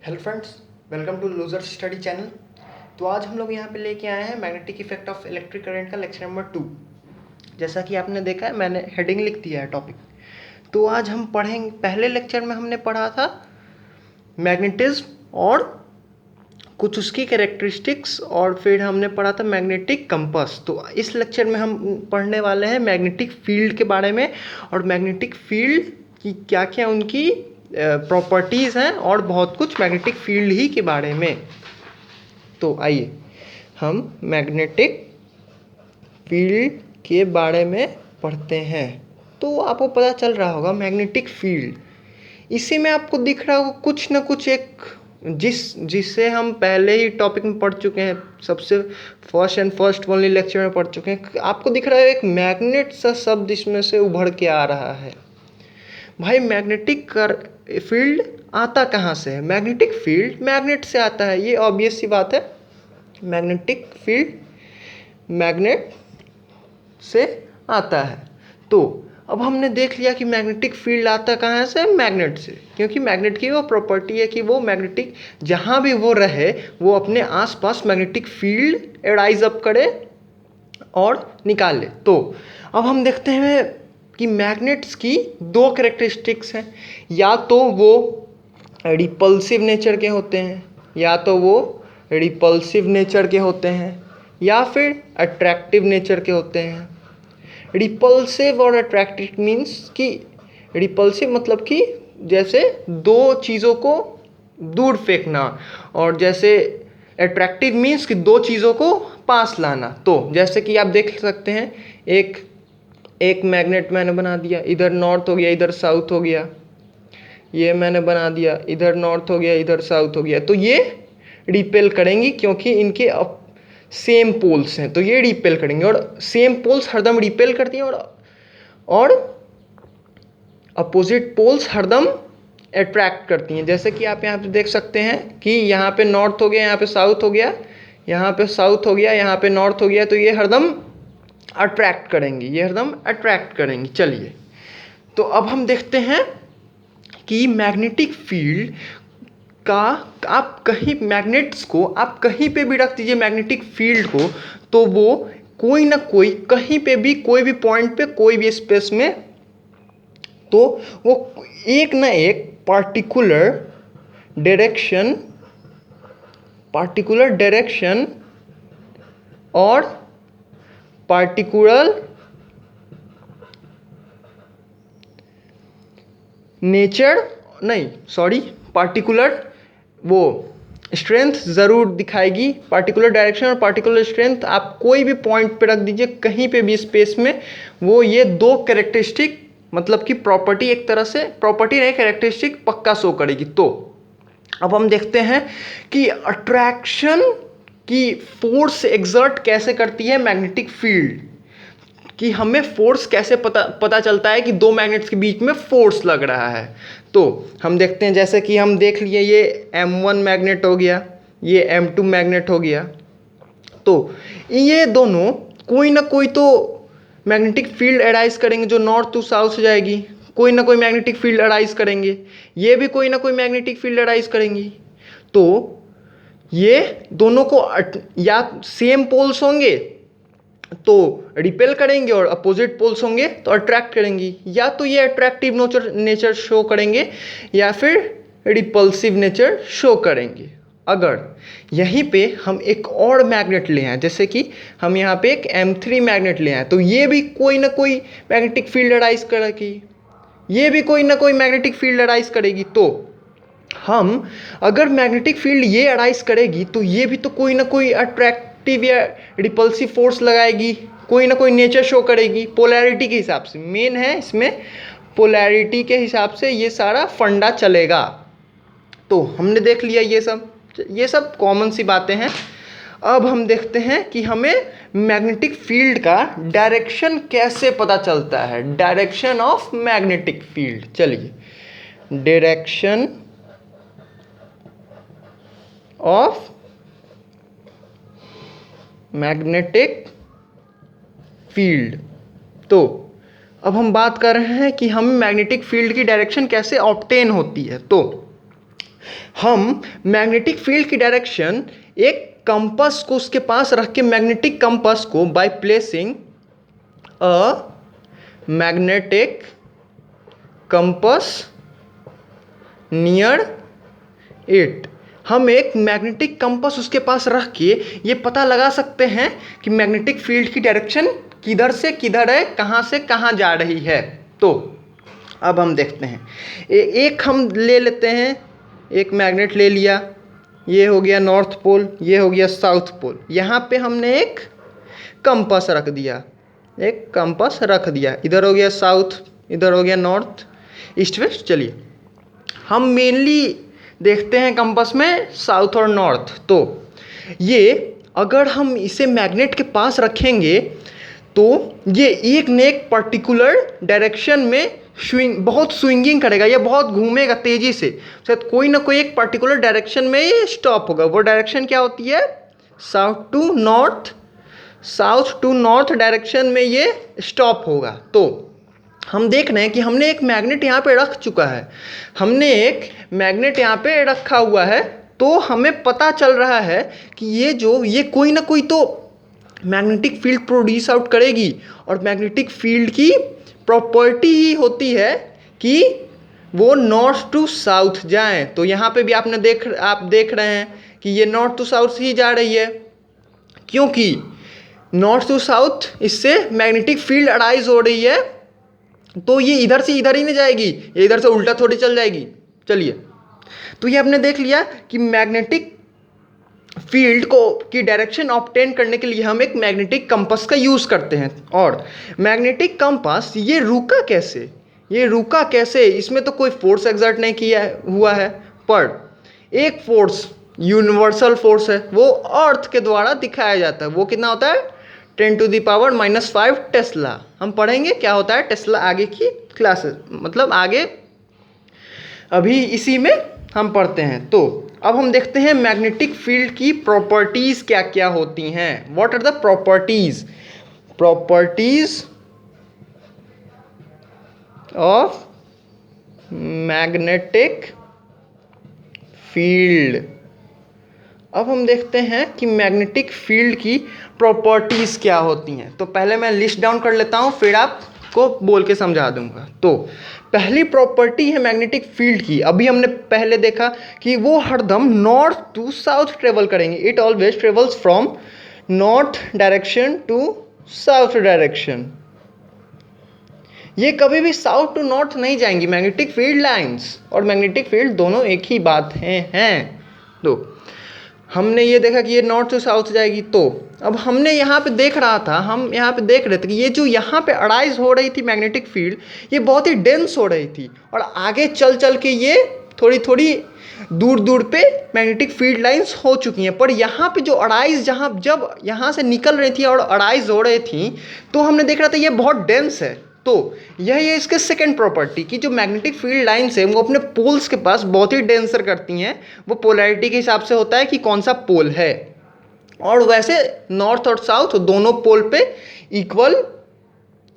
Hello friends, welcome to loser study channel. तो आज हम लोग यहाँ पे लेके आए हैं magnetic effect of electric current का लेक्चर नंबर 2। जैसा कि आपने देखा है, मैंने हेडिंग लिख दिया है टॉपिक। तो आज हम पढ़ेंगे, पहले लेक्चर में हमने पढ़ा था मैग्नेटिज्म और कुछ उसकी कैरेक्टरिस्टिक्स, और फिर हमने पढ़ा था मैग्नेटिक कंपास। तो इस लेक्चर में हम पढ़ने वाले हैं मैग्नेटिक फील्ड के बारे में, और मैग्नेटिक फील्ड की क्या क्या उनकी प्रॉपर्टीज़ हैं, और बहुत कुछ मैग्नेटिक फील्ड ही के बारे में। तो आइए हम मैग्नेटिक फील्ड के बारे में पढ़ते हैं। तो आपको पता चल रहा होगा मैग्नेटिक फील्ड, इसी में आपको दिख रहा होगा कुछ ना कुछ एक जिससे हम पहले ही टॉपिक में पढ़ चुके हैं, सबसे फर्स्ट ओनली लेक्चर में पढ़ चुके हैं। आपको दिख रहा है एक मैग्नेट सा शब्द इसमें से उभर के आ रहा है। भाई मैग्नेटिक फील्ड आता कहाँ से है? मैग्नेटिक फील्ड मैग्नेट से आता है, ये ऑब्वियस सी बात है। मैग्नेटिक फील्ड मैग्नेट से आता है। तो अब हमने देख लिया कि मैग्नेटिक फील्ड आता कहाँ से? मैग्नेट से, क्योंकि मैग्नेट की वो प्रॉपर्टी है कि वो मैग्नेटिक जहाँ भी वो रहे वो अपने आसपास मैग्नेटिक फील्ड एराइज अप करे और निकाल ले। तो अब हम देखते हैं कि मैग्नेट्स की दो कैरेक्टरिस्टिक्स हैं, या तो वो रिपल्सिव नेचर के होते हैं, या फिर अट्रैक्टिव नेचर के होते हैं। रिपल्सिव और अट्रैक्टिव मीन्स कि रिपल्सिव मतलब कि जैसे दो चीज़ों को दूर फेंकना, और जैसे अट्रैक्टिव मीन्स कि दो चीज़ों को पास लाना। तो जैसे कि आप देख सकते हैं, एक मैग्नेट मैंने बना दिया, इधर नॉर्थ हो गया इधर साउथ हो गया, ये मैंने बना दिया, इधर नॉर्थ हो गया इधर साउथ हो गया। तो ये रिपेल करेंगी क्योंकि इनके सेम पोल्स हैं, तो ये रिपेल करेंगे, और सेम पोल्स हरदम रिपेल करती हैं और अपोजिट पोल्स हरदम अट्रैक्ट करती हैं। जैसे कि आप यहाँ पे देख सकते हैं कि यहाँ पे नॉर्थ हो गया, यहाँ पे साउथ हो गया, यहाँ पे साउथ हो गया, यहाँ पे नॉर्थ हो गया, तो ये हरदम अट्रैक्ट करेंगी, चलिए तो अब हम देखते हैं कि मैग्नेटिक फील्ड का आप कहीं मैग्नेट्स को आप कहीं पे भी रख दीजिए मैग्नेटिक फील्ड को, तो वो कोई ना कोई कहीं पे भी कोई भी पॉइंट पे कोई भी स्पेस में, तो वो एक ना एक पार्टिकुलर डायरेक्शन और पार्टिकुलर पार्टिकुलर वो स्ट्रेंथ ज़रूर दिखाएगी। पार्टिकुलर डायरेक्शन और पार्टिकुलर स्ट्रेंथ आप कोई भी पॉइंट पे रख दीजिए, कहीं पे भी स्पेस में, वो ये दो कैरेक्टरिस्टिक मतलब कि प्रॉपर्टी, एक तरह से प्रॉपर्टी नहीं कैरेक्टरिस्टिक पक्का शो करेगी। तो अब हम देखते हैं कि अट्रैक्शन की फोर्स एग्जर्ट कैसे करती है मैग्नेटिक फील्ड, कि हमें फोर्स कैसे पता चलता है कि दो मैग्नेट्स के बीच में फोर्स लग रहा है। तो हम देखते हैं, जैसे कि हम देख लिए ये M1 मैग्नेट हो गया, ये M2 मैग्नेट हो गया। तो ये दोनों कोई ना कोई तो मैग्नेटिक फील्ड अराइज करेंगे जो नॉर्थ टू साउथ से जाएगी, कोई ना कोई मैग्नेटिक फील्ड अराइज करेंगे, ये भी कोई ना कोई मैग्नेटिक फील्ड अराइज करेंगी। तो ये दोनों को या सेम पोल्स होंगे तो रिपेल करेंगे, और अपोजिट पोल्स होंगे तो अट्रैक्ट करेंगी। या तो ये अट्रैक्टिव नेचर शो करेंगे या फिर रिपल्सिव नेचर शो करेंगे। अगर यहीं पे हम एक और मैग्नेट ले आए, जैसे कि हम यहाँ पे एक M3 मैग्नेट ले आए, तो ये भी कोई ना कोई मैग्नेटिक फील्ड अराइज करेगी, ये भी कोई ना कोई मैग्नेटिक फील्ड अराइज करेगी। तो हम अगर मैग्नेटिक फील्ड ये अराइज करेगी तो ये भी तो कोई ना कोई अट्रैक्टिव या रिपल्सिव फोर्स लगाएगी, कोई ना कोई नेचर शो करेगी पोलैरिटी के हिसाब से। मेन है इसमें पोलैरिटी के हिसाब से ये सारा फंडा चलेगा। तो हमने देख लिया ये सब कॉमन सी बातें हैं। अब हम देखते हैं कि हमें मैग्नेटिक फील्ड का डायरेक्शन कैसे पता चलता है, डायरेक्शन ऑफ मैग्नेटिक फील्ड। चलिए, डायरेक्शन ऑफ मैग्नेटिक फील्ड। तो अब हम बात कर रहे हैं कि हम मैग्नेटिक फील्ड की डायरेक्शन कैसे ऑब्टेन होती है। तो हम मैग्नेटिक फील्ड की डायरेक्शन एक कंपास को उसके पास रख के, मैग्नेटिक कंपास को by placing a magnetic compass near it, हम एक मैग्नेटिक कंपास उसके पास रख के ये पता लगा सकते हैं कि मैग्नेटिक फील्ड की डायरेक्शन किधर से किधर है, कहाँ से कहाँ जा रही है। तो अब हम देखते हैं, एक हम ले लेते हैं, एक मैग्नेट ले लिया, ये हो गया नॉर्थ पोल, ये हो गया साउथ पोल, यहाँ पे हमने एक कंपास रख दिया, एक कंपास रख दिया, इधर हो गया साउथ, इधर हो गया नॉर्थ, ईस्ट वेस्ट। चलिए हम मेनली देखते हैं कंपास में साउथ और नॉर्थ। तो ये अगर हम इसे मैग्नेट के पास रखेंगे तो ये एक न एक पर्टिकुलर डायरेक्शन में बहुत स्विंगिंग करेगा, ये बहुत घूमेगा तेजी से, शायद कोई ना कोई एक पर्टिकुलर डायरेक्शन में ये स्टॉप होगा। वो डायरेक्शन क्या होती है? South to north, south to north direction में ये स्टॉप होगा। तो हम देख रहे हैं कि हमने एक मैग्नेट यहाँ पे रख चुका है, हमने एक मैग्नेट यहाँ पे रखा हुआ है, तो हमें पता चल रहा है कि ये कोई ना कोई तो मैग्नेटिक फील्ड प्रोड्यूस आउट करेगी। और मैग्नेटिक फील्ड की प्रॉपर्टी ही होती है कि वो नॉर्थ टू साउथ जाएं। तो यहाँ पे भी आप देख रहे हैं कि ये नॉर्थ टू साउथ ही जा रही है, क्योंकि नॉर्थ टू साउथ इससे मैग्नेटिक फील्ड अराइज हो रही है, तो ये इधर से इधर ही नहीं जाएगी, ये इधर से उल्टा थोड़ी चल जाएगी। चलिए, तो ये हमने देख लिया कि मैग्नेटिक फील्ड की डायरेक्शन ऑब्टेन करने के लिए हम एक मैग्नेटिक कंपास का यूज़ करते हैं। और मैग्नेटिक कंपास ये रुका कैसे, इसमें तो कोई फोर्स एक्सर्ट नहीं किया हुआ है, पर एक फोर्स, यूनिवर्सल फोर्स है, वो अर्थ के द्वारा दिखाया जाता है। वो कितना होता है? 10⁻⁻⁵ टेस्ला। हम पढ़ेंगे क्या होता है टेस्ला आगे की क्लासेस, मतलब आगे अभी इसी में हम पढ़ते हैं। तो अब हम देखते हैं मैग्नेटिक फील्ड की प्रॉपर्टीज क्या क्या होती हैं। What are the properties of magnetic field. अब हम देखते हैं कि मैग्नेटिक फील्ड की प्रॉपर्टीज क्या होती हैं। तो पहले मैं लिस्ट डाउन कर लेता हूं, फिर आपको बोल के समझा दूंगा। तो पहली प्रॉपर्टी है मैग्नेटिक फील्ड की, अभी हमने पहले देखा कि वो हरदम नॉर्थ टू साउथ ट्रेवल करेंगे। It always travels from north direction to south direction. ये कभी भी साउथ टू नॉर्थ नहीं जाएंगी। मैग्नेटिक फील्ड लाइंस और मैग्नेटिक फील्ड दोनों एक ही बात हैं। तो हमने ये देखा कि ये नॉर्थ टू साउथ जाएगी। तो अब हमने यहाँ पे देख रहे थे कि ये जो यहाँ पे अराइज हो रही थी मैग्नेटिक फील्ड, ये बहुत ही डेंस हो रही थी, और आगे चल के ये थोड़ी थोड़ी दूर पे मैग्नेटिक फील्ड लाइंस हो चुकी हैं। पर यहाँ पे जो अराइज जब यहाँ से निकल रही थी और अराइज हो रही थी, तो हमने देख रहा था ये बहुत डेंस है। तो यही है इसके सेकेंड प्रॉपर्टी कि जो मैग्नेटिक फील्ड लाइंस है वो अपने पोल्स के पास बहुत ही डेंसर करती हैं। वो पोलैरिटी के हिसाब से होता है कि कौन सा पोल है, और वैसे नॉर्थ और साउथ दोनों पोल पे इक्वल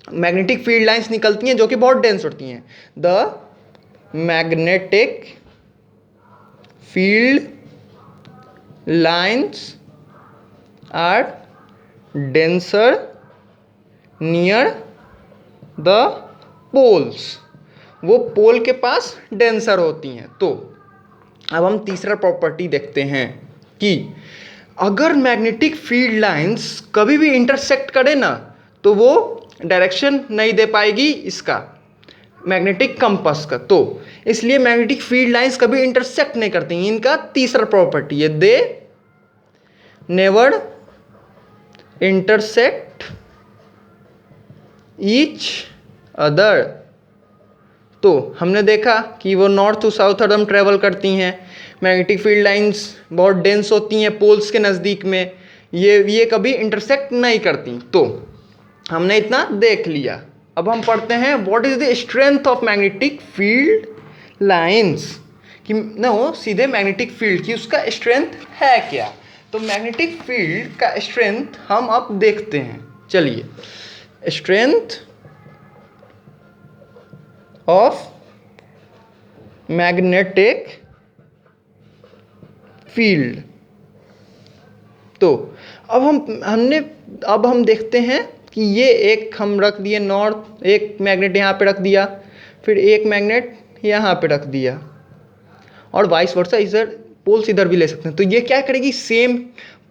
मैग्नेटिक फील्ड लाइंस निकलती हैं जो कि बहुत डेंस होती हैं। The magnetic field lines are denser near the poles. वो पोल के पास डेंसर होती हैं। तो अब हम तीसरा प्रॉपर्टी देखते हैं कि अगर मैग्नेटिक फील्ड लाइंस कभी भी इंटरसेक्ट करे ना, तो वो डायरेक्शन नहीं दे पाएगी इसका मैग्नेटिक कंपास का। तो इसलिए मैग्नेटिक फील्ड लाइंस कभी इंटरसेक्ट नहीं करती। इनका तीसरा प्रॉपर्टी है, they never intersect each other. तो हमने देखा कि वो नॉर्थ टू साउथ हरदम ट्रेवल करती हैं। मैग्नेटिक फील्ड लाइंस बहुत डेंस होती हैं पोल्स के नज़दीक में, ये कभी इंटरसेक्ट नहीं करती। तो हमने इतना देख लिया। अब हम पढ़ते हैं what is the strength of magnetic field lines, कि नो सीधे मैग्नेटिक फील्ड की उसका स्ट्रेंथ है क्या। तो मैग्नेटिक फील्ड का स्ट्रेंथ हम अब देखते हैं। चलिए, स्ट्रेंथ ऑफ मैग्नेटिक फील्ड। तो अब हम देखते हैं कि ये एक हम रख दिए नॉर्थ, एक मैग्नेट यहाँ पे रख दिया, फिर एक मैग्नेट यहाँ पे रख दिया, और वाइस वर्सा इधर पोल्स इधर भी ले सकते हैं। तो ये क्या करेगी, सेम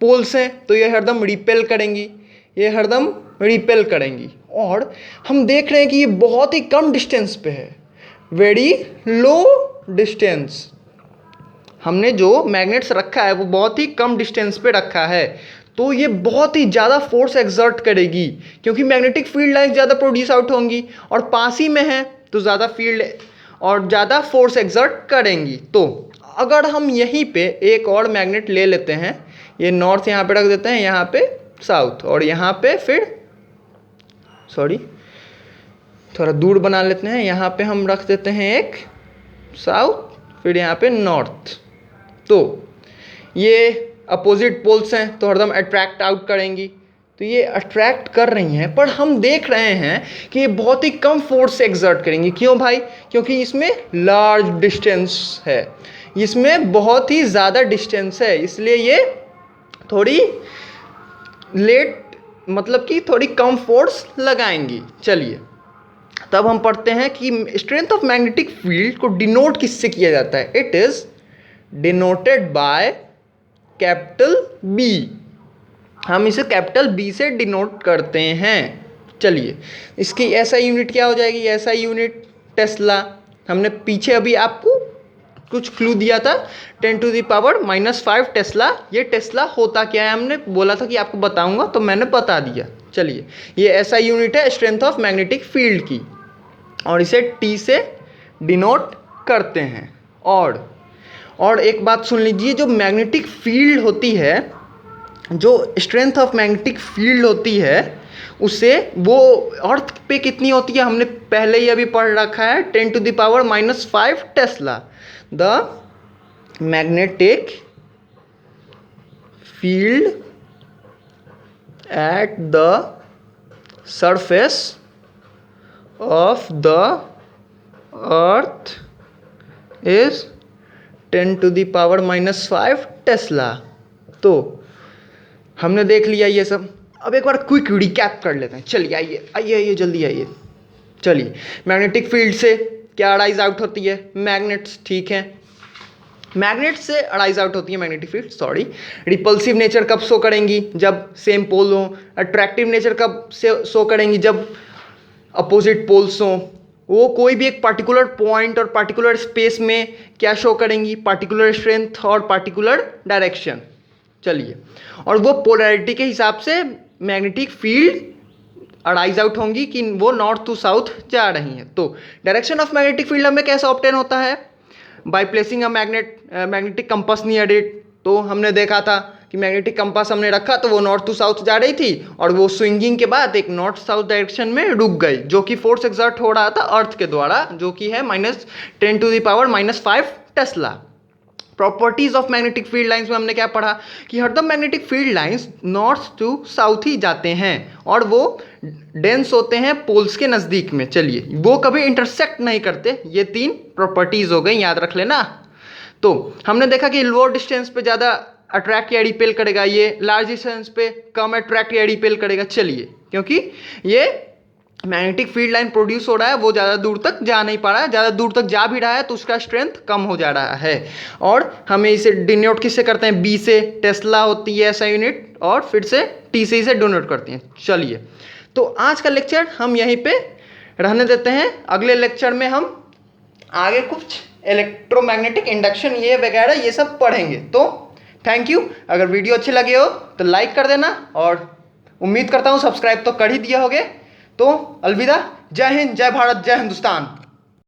पोल्स हैं तो ये हरदम रिपेल करेंगी, ये हरदम रिपेल करेंगी। और हम देख रहे हैं कि ये बहुत ही कम डिस्टेंस पे है, वेरी लो डिस्टेंस। हमने जो मैग्नेट्स रखा है वो बहुत ही कम डिस्टेंस पे रखा है, तो ये बहुत ही ज़्यादा फोर्स एक्सर्ट करेगी, क्योंकि मैग्नेटिक फील्ड लाइन्स ज़्यादा प्रोड्यूस आउट होंगी और पास ही में है तो ज़्यादा फील्ड और ज़्यादा फोर्स एक्सर्ट करेंगी। तो अगर हम यहीं पे एक और मैग्नेट ले लेते हैं, ये नॉर्थ यहाँ पे रख देते हैं, यहाँ पे साउथ, और यहाँ पे फिर थोड़ा दूर बना लेते हैं, यहाँ पे हम रख देते हैं एक साउथ, फिर यहाँ पे नॉर्थ। तो ये अपोजिट पोल्स हैं तो हरदम अट्रैक्ट आउट करेंगी, तो ये अट्रैक्ट कर रही हैं, पर हम देख रहे हैं कि ये बहुत ही कम फोर्स से एक्सर्ट करेंगी। क्यों भाई? क्योंकि इसमें लार्ज डिस्टेंस है, इसमें बहुत ही ज़्यादा डिस्टेंस है, इसलिए ये थोड़ी लेट मतलब कि थोड़ी कम फोर्स लगाएंगी। चलिए तब हम पढ़ते हैं कि स्ट्रेंथ ऑफ मैग्नेटिक फील्ड को डिनोट किससे किया जाता है। It is denoted by capital B. हम इसे कैपिटल बी से डिनोट करते हैं। चलिए इसकी एसआई यूनिट क्या हो जाएगी? SI unit Tesla. हमने पीछे अभी आपको कुछ क्लू दिया था, 10⁻⁻5 टेस्ला। ये टेस्ला होता क्या है हमने बोला था कि आपको बताऊंगा, तो मैंने बता दिया। चलिए ये एसआई यूनिट है स्ट्रेंथ ऑफ मैग्नेटिक फील्ड की, और इसे टी से डिनोट करते हैं। और एक बात सुन लीजिए, जो मैग्नेटिक फील्ड होती है, जो स्ट्रेंथ ऑफ मैग्नेटिक फील्ड होती है, उससे वो अर्थ पे कितनी होती है हमने पहले ही अभी पढ़ रखा है, 10⁻⁵ Tesla. The magnetic field at the surface of the earth is 10⁻⁵ Tesla. तो हमने देख लिया ये सब। अब एक बार क्विक रिकैप कर लेते हैं। चलिए आइए जल्दी आइए। चलिए मैग्नेटिक फील्ड से क्या अराइज आउट होती है? मैग्नेट्स। ठीक है, मैग्नेट से अराइज आउट होती है मैग्नेटिक फील्ड। रिपल्सिव नेचर कब शो करेंगी? जब सेम पोल हो। अट्रैक्टिव नेचर कब से शो करेंगी? जब अपोजिट पोल्स हों। वो कोई भी एक पर्टिकुलर पॉइंट और पर्टिकुलर स्पेस में क्या शो करेंगी? पर्टिकुलर स्ट्रेंथ और पर्टिकुलर डायरेक्शन। चलिए, और वो पोलैरिटी के हिसाब से मैग्नेटिक फील्ड अराइज आउट होंगी कि वो नॉर्थ टू साउथ जा रही हैं। तो डायरेक्शन ऑफ मैग्नेटिक फील्ड हमें कैसे ऑब्टेन होता है? By placing a magnetic compass near it. तो हमने देखा था कि मैग्नेटिक कंपास हमने रखा तो वो नॉर्थ टू साउथ जा रही थी, और वो स्विंगिंग के बाद एक नॉर्थ साउथ डायरेक्शन में रुक गई, जो कि फोर्स एक्सर्ट हो रहा था अर्थ के द्वारा, जो कि है -10⁻⁵ tesla. Properties of magnetic field lines में हमने क्या पढ़ा कि हरदम magnetic field lines north to south ही जाते हैं, और वो डेंस होते हैं पोल्स के नज़दीक में। चलिए, वो कभी इंटरसेक्ट नहीं करते। ये 3 प्रॉपर्टीज हो गई, याद रख लेना। तो हमने देखा कि लोअर डिस्टेंस पे ज़्यादा अट्रैक्ट या रिपेल करेगा, ये लार्ज डिस्टेंस पे कम अट्रैक्ट या रिपेल करेगा। चलिए, क्योंकि ये मैग्नेटिक फील्ड लाइन प्रोड्यूस हो रहा है, वो ज़्यादा दूर तक जा नहीं पा रहा है, ज़्यादा दूर तक जा भी रहा है तो उसका स्ट्रेंथ कम हो जा रहा है। और हमें इसे डिनोट किससे करते हैं? बी से। टेस्ला होती है ऐसा यूनिट, और फिर से टी से इसे डिनोट करती हैं। चलिए, तो आज का लेक्चर हम यहीं पे रहने देते हैं। अगले लेक्चर में हम आगे कुछ इलेक्ट्रोमैग्नेटिक इंडक्शन ये वगैरह ये सब पढ़ेंगे। तो थैंक यू। अगर वीडियो अच्छे लगे हो तो लाइक कर देना, और उम्मीद करता हूँ सब्सक्राइब तो कर ही दिया होगे। तो अलविदा। जय हिंद, जय भारत, जय हिंदुस्तान।